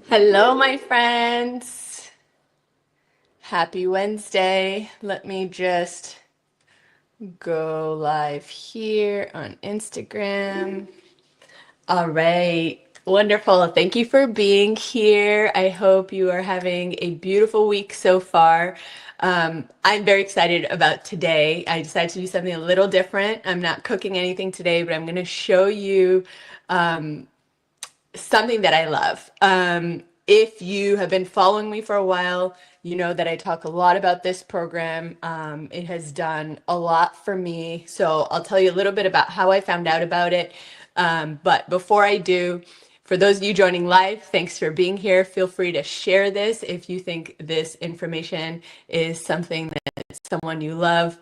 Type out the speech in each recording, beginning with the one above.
Hello, my friends. Happy Wednesday. Let me just go live here on Instagram. All right. Wonderful. Thank you for being here. I hope you are having a beautiful week so far. I'm very excited about today. I decided to do something a little different. I'm not cooking anything today, but I'm going to show you something that I love. If you have been following me for a while, you know that I talk a lot about this program. It has done a lot for me. So I'll tell you a little bit about how I found out about it. But before I do, for those of you joining live, thanks for being here. Feel free to share this if you think this information is something that someone you love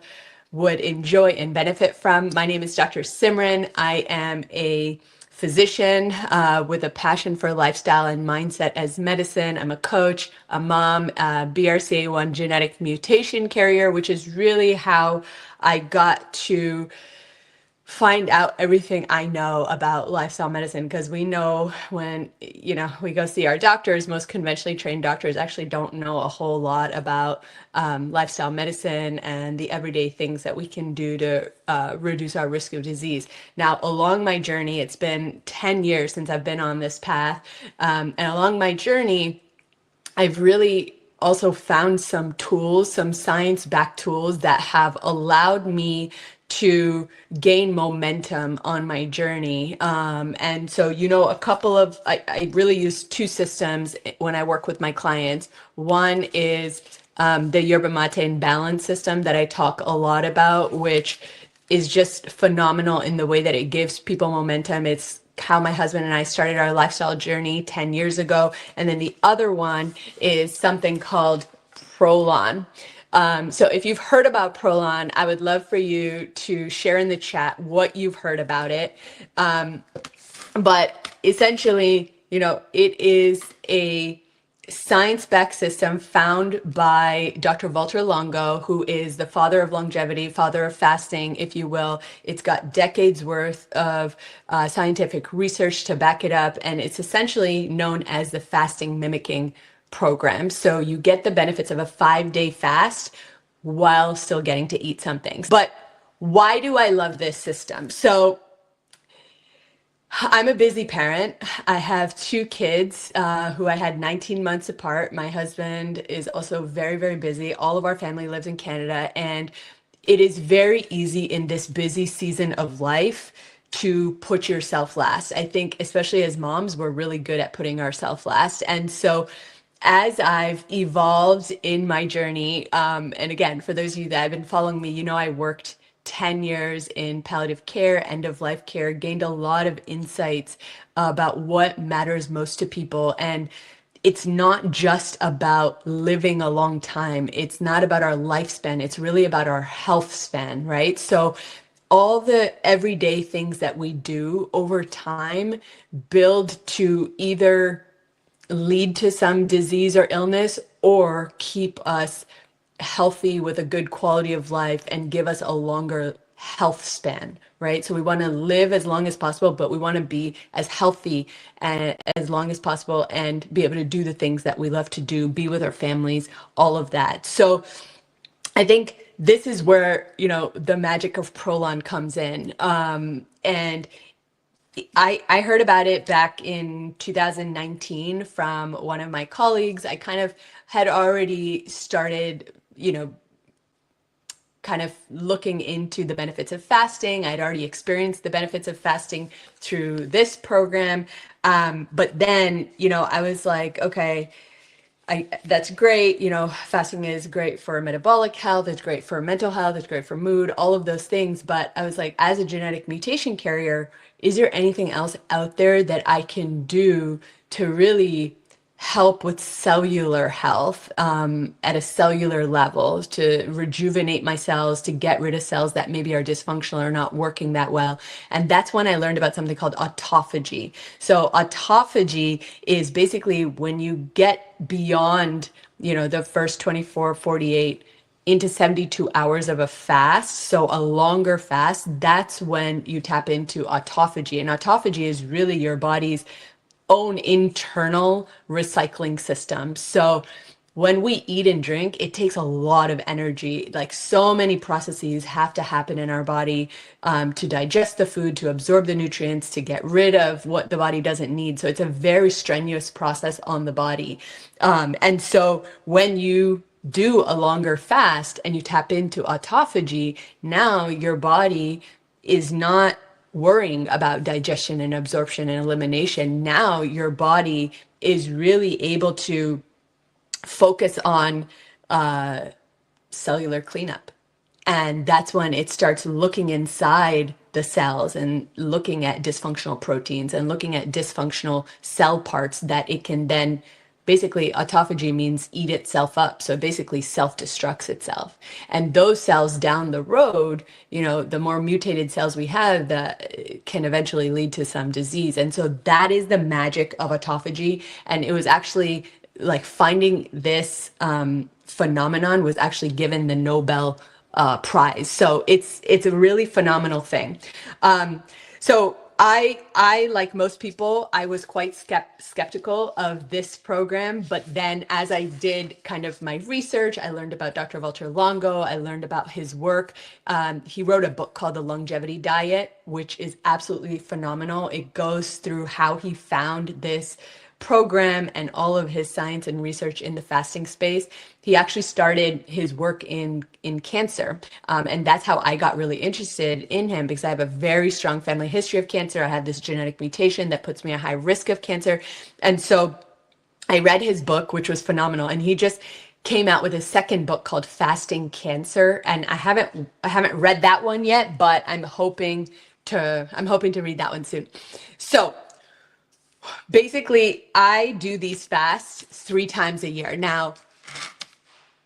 would enjoy and benefit from. My name is Dr. Simran. I am a physician with a passion for lifestyle and mindset as medicine. I'm a coach, a mom, a BRCA1 genetic mutation carrier, which is really how I got to find out everything I know about lifestyle medicine, because we know when we go see our doctors, most conventionally trained doctors actually don't know a whole lot about lifestyle medicine and the everyday things that we can do to reduce our risk of disease. Now, along my journey, it's been 10 years since I've been on this path, and along my journey, I've really also found some tools, some science-backed tools that have allowed me to gain momentum on my journey. And so, I really use two systems when I work with my clients. One is the yerba mate and balance system that I talk a lot about, which is just phenomenal in the way that it gives people momentum. It's how my husband and I started our lifestyle journey 10 years ago. And then the other one is something called Prolon. So if you've heard about Prolon, I would love for you to share in the chat what you've heard about it. But essentially, it is a science-backed system found by Dr. Walter Longo, who is the father of longevity, father of fasting, if you will. It's got decades worth of scientific research to back it up, and it's essentially known as the fasting mimicking program. So you get the benefits of a 5-day fast while still getting to eat something. But why do I love this system? So I'm a busy parent. I have two kids who I had 19 months apart. My husband is also very, very busy. All of our family lives in Canada, and it is very easy in this busy season of life to put yourself last. I think, especially as moms, we're really good at putting ourselves last. And so, as I've evolved in my journey, and again, for those of you that have been following me, I worked 10 years in palliative care, end of life care, gained a lot of insights about what matters most to people. And it's not just about living a long time. It's not about our lifespan. It's really about our health span, right? So all the everyday things that we do over time build to either lead to some disease or illness or keep us healthy with a good quality of life and give us a longer health span, right? So we want to live as long as possible, but we want to be as healthy and as long as possible and be able to do the things that we love to do, be with our families, all of that. So I think this is where, the magic of Prolon comes in. And I heard about it back in 2019 from one of my colleagues. I kind of had already started, kind of looking into the benefits of fasting. I'd already experienced the benefits of fasting through this program. But then, I was like, okay, that's great. Fasting is great for metabolic health. It's great for mental health. It's great for mood, all of those things. But I was like, as a genetic mutation carrier, is there anything else out there that I can do to really help with cellular health at a cellular level, to rejuvenate my cells, to get rid of cells that maybe are dysfunctional or not working that well? And that's when I learned about something called autophagy. So autophagy is basically when you get beyond, the first 24, 48 into 72 hours of a fast, so a longer fast, that's when you tap into autophagy. And autophagy is really your body's own internal recycling system. So when we eat and drink, it takes a lot of energy. Like, so many processes have to happen in our body to digest the food, to absorb the nutrients, to get rid of what the body doesn't need. So it's a very strenuous process on the body. And so when you do a longer fast and you tap into autophagy, now your body is not worrying about digestion and absorption and elimination. Now your body is really able to focus on cellular cleanup. And that's when it starts looking inside the cells and looking at dysfunctional proteins and looking at dysfunctional cell parts that it can then basically, autophagy means eat itself up. So it basically self-destructs itself. And those cells down the road, the more mutated cells we have, that can eventually lead to some disease. And so that is the magic of autophagy. And it was actually like finding this phenomenon was actually given the Nobel Prize. So it's a really phenomenal thing. So I, like most people, I was quite skeptical of this program, but then as I did kind of my research, I learned about Dr. Walter Longo, I learned about his work. He wrote a book called The Longevity Diet, which is absolutely phenomenal. It goes through how he found this program and all of his science and research in the fasting space. He actually started his work in cancer. And that's how I got really interested in him, because I have a very strong family history of cancer. I have this genetic mutation that puts me at high risk of cancer. And so I read his book, which was phenomenal. And he just came out with a second book called Fasting Cancer. And I haven't read that one yet, but I'm hoping to read that one soon. So basically, I do these fasts 3 times a year. Now,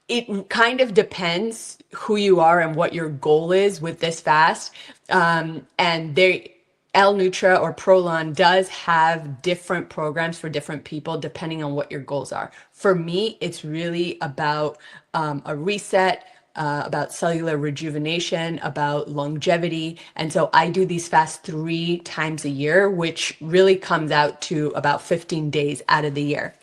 it kind of depends who you are and what your goal is with this fast. And L-Nutra or Prolon does have different programs for different people depending on what your goals are. For me, it's really about a reset, about cellular rejuvenation, about longevity. And so I do these fasts 3 times a year, which really comes out to about 15 days out of the year.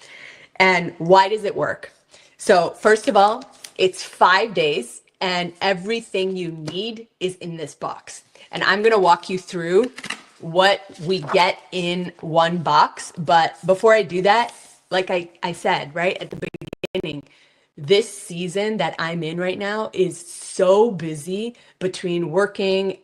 And why does it work? So first of all, it's 5 days and everything you need is in this box. And I'm going to walk you through what we get in one box. But before I do that, like I said, right at the beginning, this season that I'm in right now is so busy between working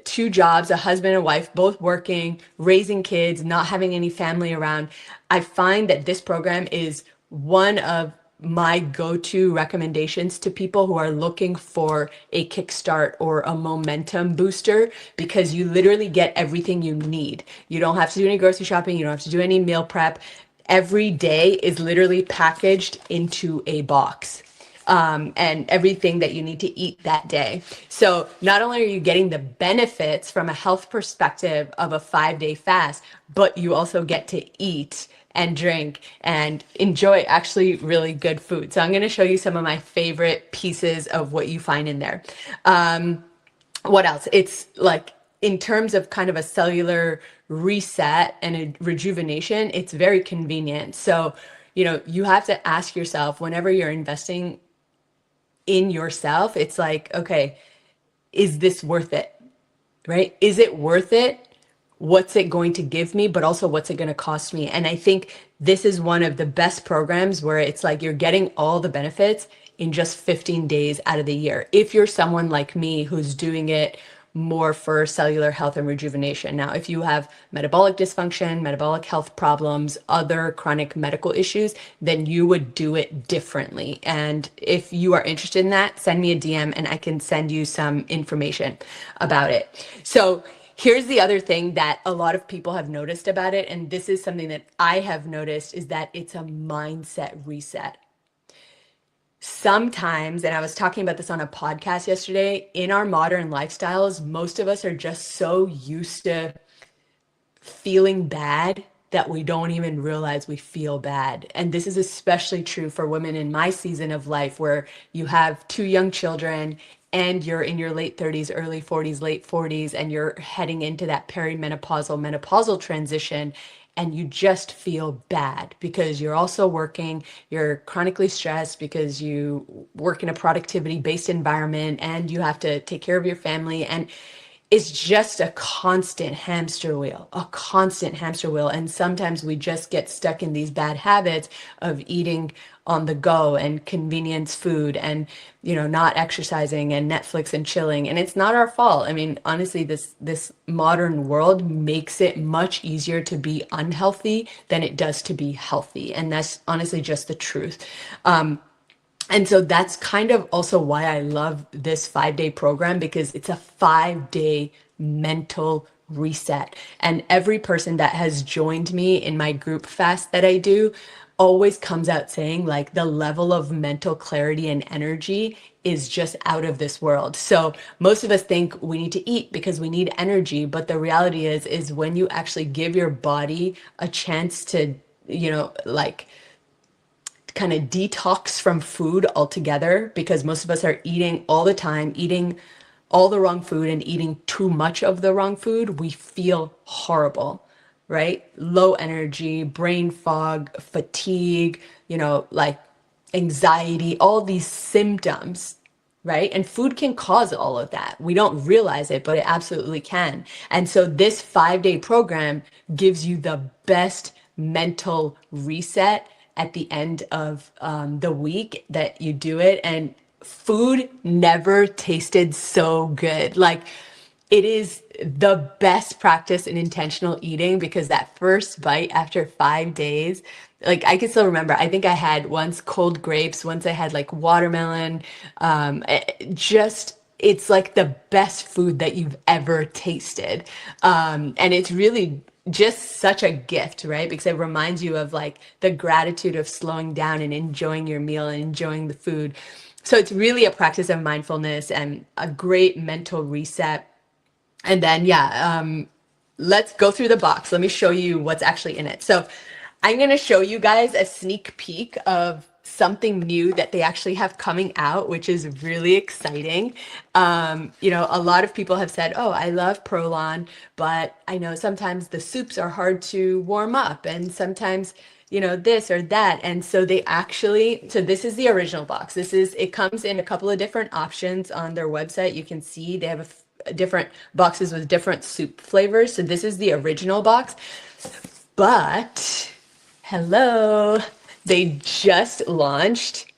2 jobs, a husband and wife, both working, raising kids, not having any family around. I find that this program is one of my go-to recommendations to people who are looking for a kickstart or a momentum booster, because you literally get everything you need. You don't have to do any grocery shopping. You don't have to do any meal prep. Every day is literally packaged into a box, and everything that you need to eat that day. So not only are you getting the benefits from a health perspective of a 5-day fast, but you also get to eat and drink and enjoy actually really good food. So I'm going to show you some of my favorite pieces of what you find in there. What else? It's like, in terms of kind of a cellular reset and a rejuvenation, it's very convenient. So, you have to ask yourself whenever you're investing in yourself, it's like, okay, is this worth it? Right? Is it worth it? What's it going to give me, but also what's it going to cost me? And I think this is one of the best programs where it's like you're getting all the benefits in just 15 days out of the year. If you're someone like me who's doing it more for cellular health and rejuvenation. Now, if you have metabolic dysfunction, metabolic health problems, other chronic medical issues, then you would do it differently. And if you are interested in that, send me a DM and I can send you some information about it. So here's the other thing that a lot of people have noticed about it, and this is something that I have noticed, is that it's a mindset reset. Sometimes, and I was talking about this on a podcast yesterday, in our modern lifestyles, most of us are just so used to feeling bad that we don't even realize we feel bad. And this is especially true for women in my season of life, where you have 2 young children and you're in your late 30s, early 40s, late 40s, and you're heading into that perimenopausal, menopausal transition. and you just feel bad because you're also working, you're chronically stressed because you work in a productivity based environment and you have to take care of your family. And it's just a constant hamster wheel, a constant hamster wheel. And sometimes we just get stuck in these bad habits of eating on the go and convenience food and, not exercising and Netflix and chilling. And it's not our fault. I mean, honestly, this modern world makes it much easier to be unhealthy than it does to be healthy. And that's honestly just the truth. And so that's kind of also why I love this 5-day program, because it's a 5-day mental reset. And every person that has joined me in my group fast that I do always comes out saying like the level of mental clarity and energy is just out of this world. So most of us think we need to eat because we need energy, but the reality is when you actually give your body a chance to, like kind of detox from food altogether, because most of us are eating all the time, eating all the wrong food and eating too much of the wrong food, we feel horrible, right? Low energy, brain fog, fatigue, like anxiety, all these symptoms, right? And food can cause all of that. We don't realize it, but it absolutely can. And so this 5-day program gives you the best mental reset at the end of the week that you do it. And food never tasted so good. Like, it is the best practice in intentional eating, because that first bite after 5 days, like I can still remember, I think I had once cold grapes, once I had like watermelon, just, it's like the best food that you've ever tasted. And it's really just such a gift, right? Because it reminds you of like the gratitude of slowing down and enjoying your meal and enjoying the food. So it's really a practice of mindfulness and a great mental reset. And then, yeah, let's go through the box. Let me show you what's actually in it. So I'm going to show you guys a sneak peek of something new that they actually have coming out, which is really exciting. A lot of people have said, oh, I love Prolon, but I know sometimes the soups are hard to warm up and sometimes this or that. And so so this is the original box. It comes in a couple of different options on their website. You can see they have different boxes with different soup flavors. So this is the original box, but hello, they just launched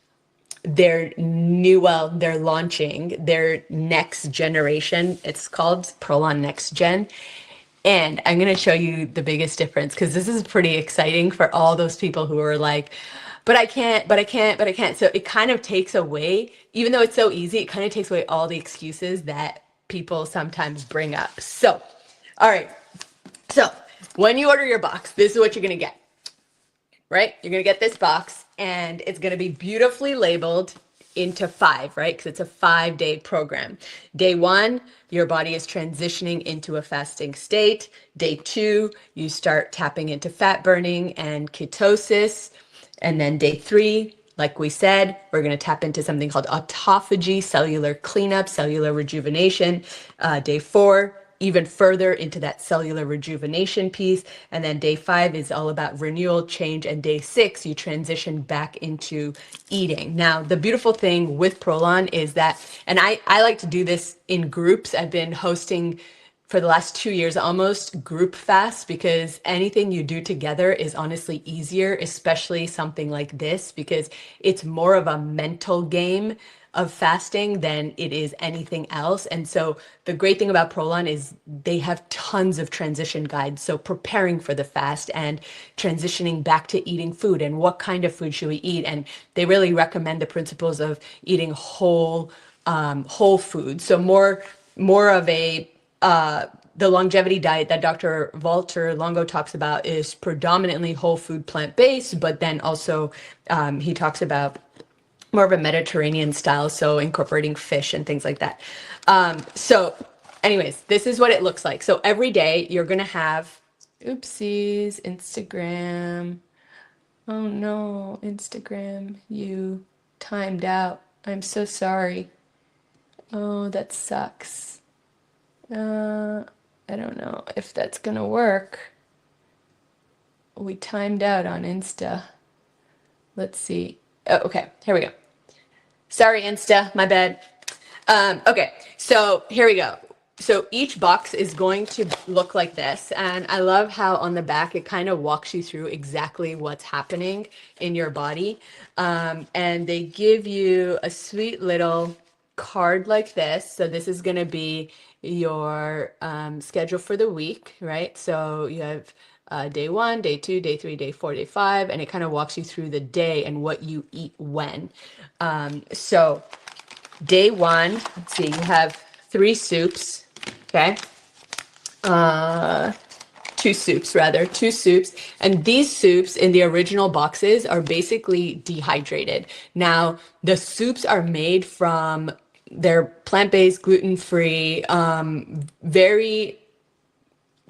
they're launching their next generation. It's called Prolon Next Gen. And I'm going to show you the biggest difference, because this is pretty exciting for all those people who are like, but I can't, but I can't, but I can't. So it kind of takes away, even though it's so easy, it kind of takes away all the excuses that people sometimes bring up. So, all right. So when you order your box, this is what you're going to get, right? You're going to get this box and it's going to be beautifully labeled into 5, right? Because it's a 5-day program. Day 1, your body is transitioning into a fasting state. Day 2, you start tapping into fat burning and ketosis. And then day 3, like we said, we're going to tap into something called autophagy, cellular cleanup, cellular rejuvenation. Day 4, even further into that cellular rejuvenation piece. And then day 5 is all about renewal, change. And day 6, you transition back into eating. Now, the beautiful thing with Prolon is that, and I like to do this in groups. I've been hosting for the last 2 years, almost group fast, because anything you do together is honestly easier, especially something like this, because it's more of a mental game of fasting than it is anything else. And so the great thing about Prolon is they have tons of transition guides. So preparing for the fast and transitioning back to eating food and what kind of food should we eat. And they really recommend the principles of eating whole food. So more of a the longevity diet that Dr. Walter Longo talks about is predominantly whole food, plant-based, but then also he talks about more of a Mediterranean style, so incorporating fish and things like that. So anyways, this is what it looks like. So every day you're going to have, oopsies, Instagram. Oh no, Instagram, you timed out. I'm so sorry. Oh, that sucks. I don't know if that's gonna work. we timed out on Insta. Let's see. Oh, okay, here we go. Sorry, Insta, my bad. Okay, so here we go. So each box is going to look like this. And I love how on the back, it kind of walks you through exactly what's happening in your body. And they give you a sweet little card like this. So this is going to be your schedule for the week, right? So you have day 1, day 2, day 3, day 4, day 5, and it kind of walks you through the day and what you eat when. So day 1, let's see, you have 3 soups, okay? 2 soups rather, 2 soups. And these soups in the original boxes are basically dehydrated. Now, the soups are made from, they're plant-based, gluten-free, very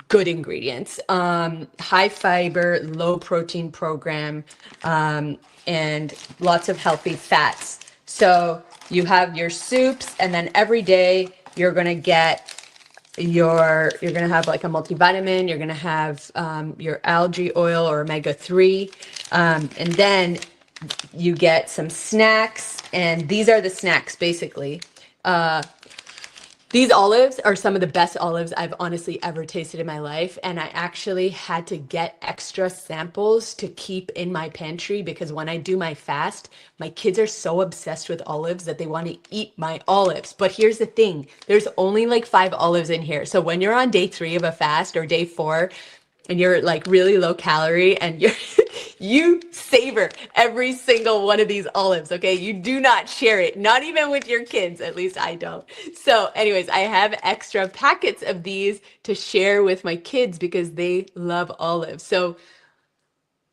good ingredients, high fiber, low protein program, and lots of healthy fats. So you have your soups, and then every day you're going to get you're going to have like a multivitamin, you're going to have your algae oil or omega-3, and then you get some snacks, and these are the snacks basically. These olives are some of the best olives I've honestly ever tasted in my life. And I actually had to get extra samples to keep in my pantry because when I do my fast, my kids are so obsessed with olives that they want to eat my olives. But here's the thing, there's only like 5 olives in here. So when you're on day 3 of a fast or day 4, and you're like really low calorie and you savor every single one of these olives, okay? You do not share it, not even with your kids, at least I don't. So anyways, I have extra packets of these to share with my kids because they love olives. So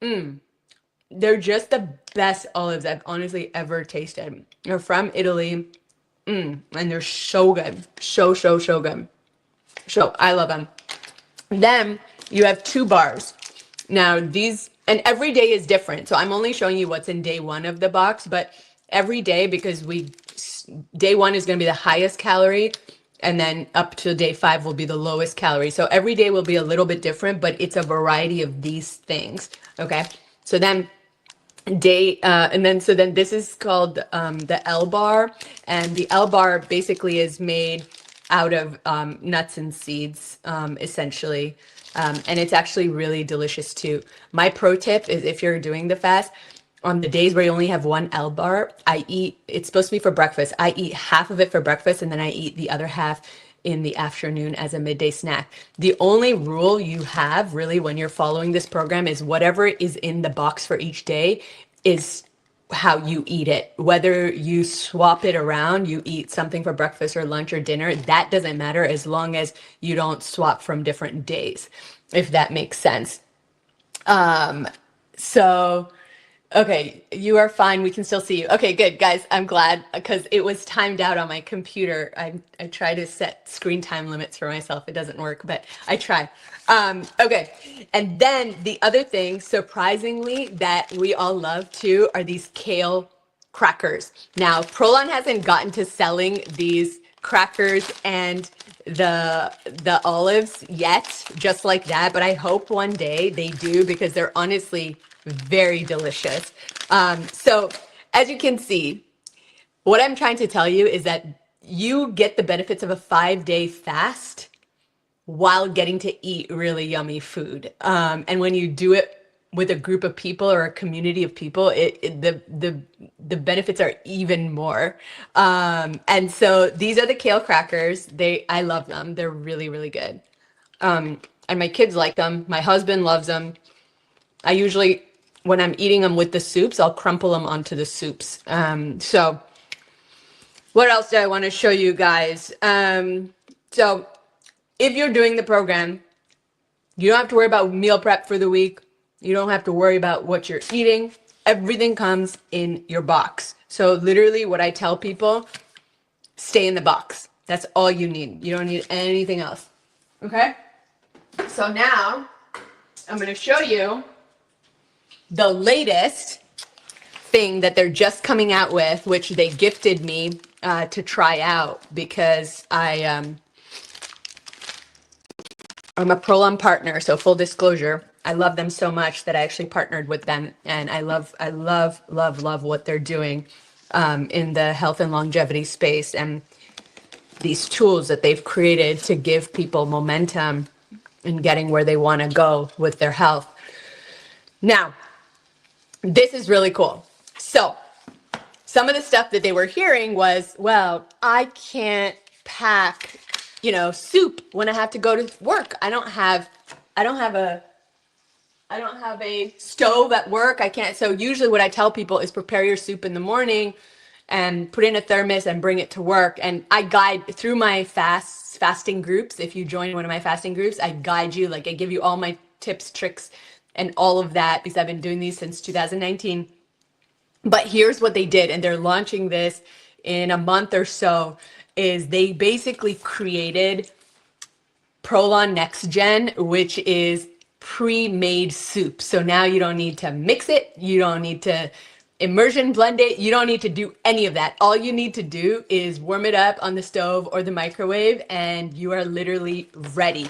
they're just the best olives I've honestly ever tasted. They're from Italy, and they're so good. So good. So I love them. Then you have 2 bars. Now these, and every day is different. So I'm only showing you what's in day 1 of the box, but every day, because day 1 is going to be the highest calorie, and then up to day 5 will be the lowest calorie. So every day will be a little bit different, but it's a variety of these things. Okay. So then so then this is called the L bar, and the L bar basically is made out of nuts and seeds, essentially. And it's actually really delicious too. My pro tip is if you're doing the fast, on the days where you only have 1 L bar, it's supposed to be for breakfast. I eat half of it for breakfast, and then I eat the other half in the afternoon as a midday snack. The only rule you have really when you're following this program is whatever is in the box for each day is how you eat it. Whether you swap it around, you eat something for breakfast or lunch or dinner, that doesn't matter as long as you don't swap from different days, if that makes sense. So okay, you are fine. We can still see you. Okay, good, guys. I'm glad because it was timed out on my computer. I try to set screen time limits for myself. It doesn't work, but I try. Okay, and then the other thing, surprisingly, that we all love too are these kale crackers. Now, Prolon hasn't gotten to selling these crackers and the olives yet, just like that, but I hope one day they do because they're honestly very delicious. So as you can see, what I'm trying to tell you is that you get the benefits of a 5-day fast while getting to eat really yummy food. And when you do it with a group of people or a community of people, the benefits are even more. And so these are the kale crackers. I love them. They're really, really good. And my kids like them. My husband loves them. I usually, when I'm eating them with the soups, I'll crumple them onto the soups. So what else do I want to show you guys? So if you're doing the program, you don't have to worry about meal prep for the week. You don't have to worry about what you're eating. Everything comes in your box. So literally what I tell people, stay in the box. That's all you need. You don't need anything else. Okay? So now I'm going to show you the latest thing that they're just coming out with, which they gifted me to try out because I'm a Prolon partner, so full disclosure. I love them so much that I actually partnered with them, and I love what they're doing in the health and longevity space, and these tools that they've created to give people momentum in getting where they want to go with their health. Now, this is really cool. So some of the stuff that they were hearing was, well, I can't pack, soup when I have to go to work. I don't have a stove at work. I can't. So usually what I tell people is prepare your soup in the morning and put in a thermos and bring it to work. And I guide through my fasting groups. If you join one of my fasting groups, I guide you, like I give you all my tips, tricks, and all of that, because I've been doing these since 2019. But here's what they did, and they're launching this in a month or so, is they basically created Prolon Next Gen, which is pre-made soup. So now you don't need to mix it. You don't need to immersion blend it. You don't need to do any of that. All you need to do is warm it up on the stove or the microwave, and you are literally ready.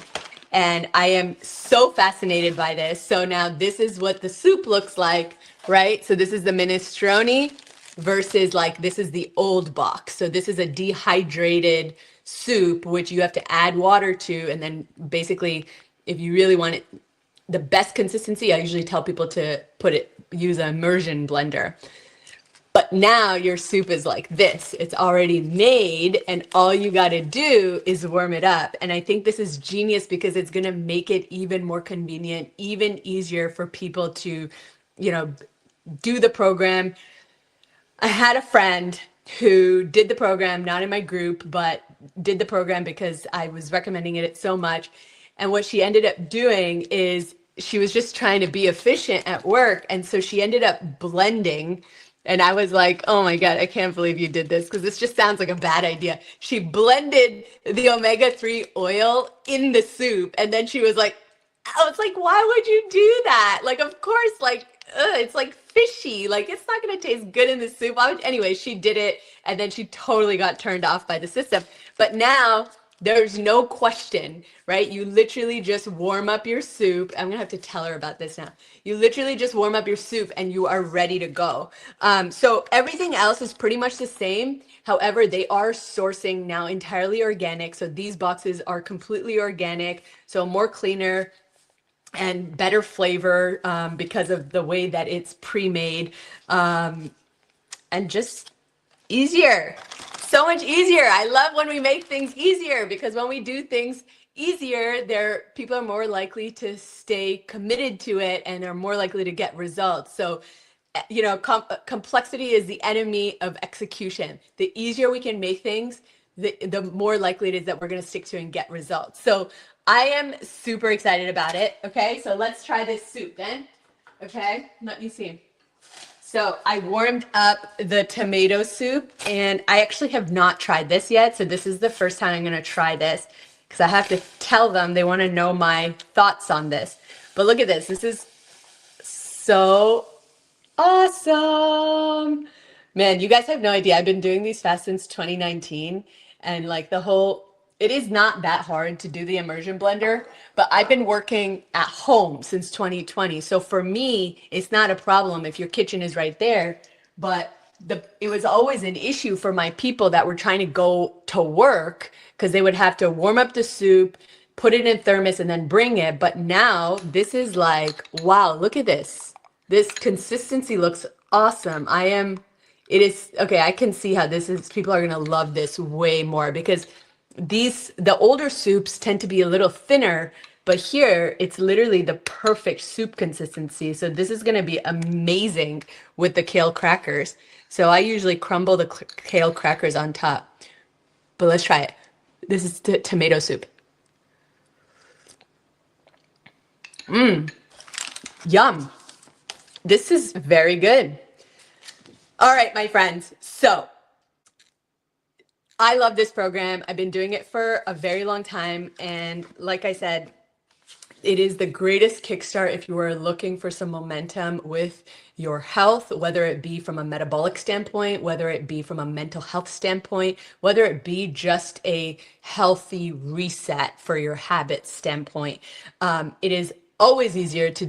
And I am so fascinated by this. So now this is what the soup looks like, right? So this is the minestrone versus like this is the old box. So this is a dehydrated soup, which you have to add water to. And then basically, if you really want it, the best consistency, I usually tell people to use an immersion blender. But now your soup is like this. It's already made, and all you got to do is warm it up. And I think this is genius because it's going to make it even more convenient, even easier for people to, do the program. I had a friend who did the program, not in my group, but did the program because I was recommending it so much. And what she ended up doing is she was just trying to be efficient at work. And so she ended up blending. And I was like, oh my God, I can't believe you did this because this just sounds like a bad idea. She blended the omega-3 oil in the soup. And then she was like, I was like, why would you do that? Like, of course, like, it's like fishy. Like, it's not going to taste good in the soup. Anyway, she did it. And then she totally got turned off by the system. But now there's no question, right? You literally just warm up your soup. I'm gonna have to tell her about this now. You literally just warm up your soup and you are ready to go. So everything else is pretty much the same. However, they are sourcing now entirely organic. So these boxes are completely organic, so more cleaner and better flavor because of the way that it's pre-made, and just easier. So much easier. I love when we make things easier because when we do things easier, people are more likely to stay committed to it and are more likely to get results. So, complexity is the enemy of execution. The easier we can make things, the more likely it is that we're going to stick to and get results. So I am super excited about it. Okay, so let's try this soup then. Okay, let me see. So I warmed up the tomato soup, and I actually have not tried this yet. So this is the first time I'm going to try this because I have to tell them, they want to know my thoughts on this. But look at this. This is so awesome. Man, you guys have no idea. I've been doing these fasts since 2019, and like it is not that hard to do the immersion blender, but I've been working at home since 2020. So for me, it's not a problem if your kitchen is right there, but it was always an issue for my people that were trying to go to work because they would have to warm up the soup, put it in thermos, and then bring it. But now this is like, wow, look at this. This consistency looks awesome. I can see how people are going to love this way more because the older soups tend to be a little thinner, but here it's literally the perfect soup consistency. So this is going to be amazing with the kale crackers. So I usually crumble the kale crackers on top, but let's try it. This is the tomato soup. Yum. This is very good. All right, my friends. So I love this program. I've been doing it for a very long time. And like I said, it is the greatest kickstart if you are looking for some momentum with your health, whether it be from a metabolic standpoint, whether it be from a mental health standpoint, whether it be just a healthy reset for your habit standpoint. It is always easier to